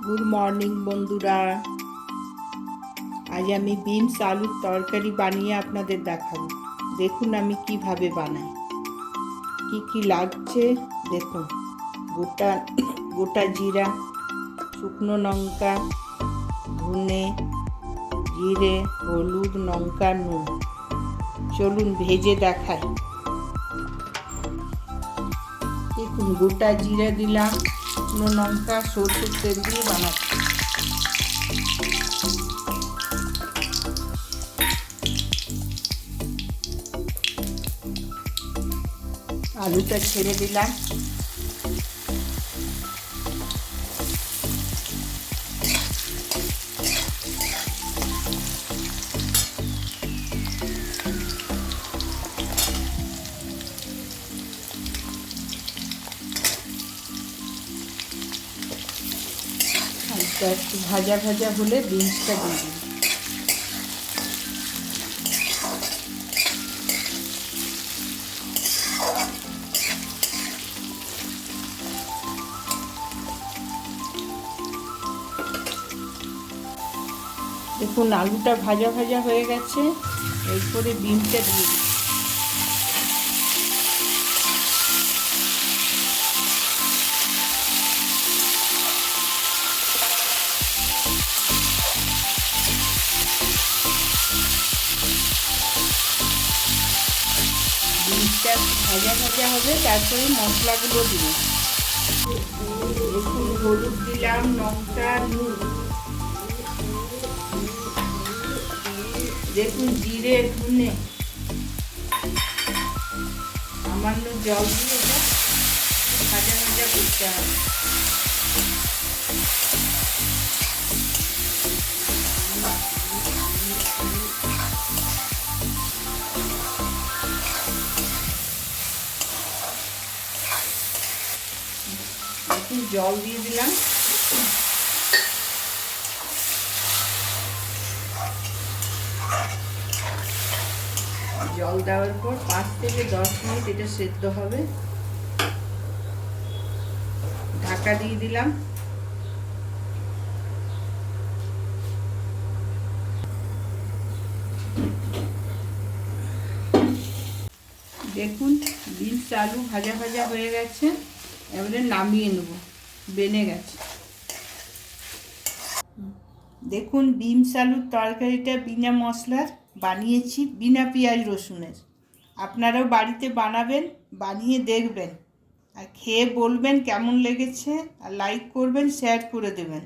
Good morning বন্ধুরা। আজ আমি বিনস আলুর তরকারি বানিয়ে আপনাদের দেখাবো। দেখুন আমি কিভাবে বানাই, কি কি লাগছে দেখুন। গোটা গোটা জিরা, শুকনো লঙ্কা, ধনে, জিরে, হলুদ, লঙ্কা, নুন। চলুন ভেজে দেখাই। দেখুন গোটা জিরা দিলাম, শুকনো লঙ্কা, সরষের তেল দিয়ে বানাচ্ছি। আলুটা ছেড়ে দিলাম। আলুটা একটু ভাজা ভাজা হলে বিনসটা দিয়ে দিই। দেখুন আলুটা ভাজা ভাজা হয়ে গেছে, এরপরে বিনসটা দিয়ে দিই। বিনসটা ভাজা ভাজা হবে, তারপরে মশলাগুলো দিব। দেখুন হলুদ দিলাম, লঙ্কা, নুন, দেখুন জিরে, ধনে, সামান্য জল দিয়ে এটা ভাজা ভাজা করতে হবে। দেখুন জল দিয়ে দিলাম। জল দেওয়ার পর 5 থেকে 10 মিনিট এটা সেদ্ধ হবে। ঢাকা দিয়ে দিলাম। দেখুন বিনস আলু ভাজা ভাজা হয়ে গেছে, এবারে নামিয়ে নেব, বেনে গেছে। দেখুন বিনস আলুর তরকারিটা বিনা মশলার বানিয়েছি, বিনা পেঁয়াজ রসুনের। আপনারাও বাড়িতে বানাবেন, বানিয়ে দেখবেন আর খেয়ে বলবেন কেমন লেগেছে, আর লাইক করবেন, শেয়ার করে দেবেন।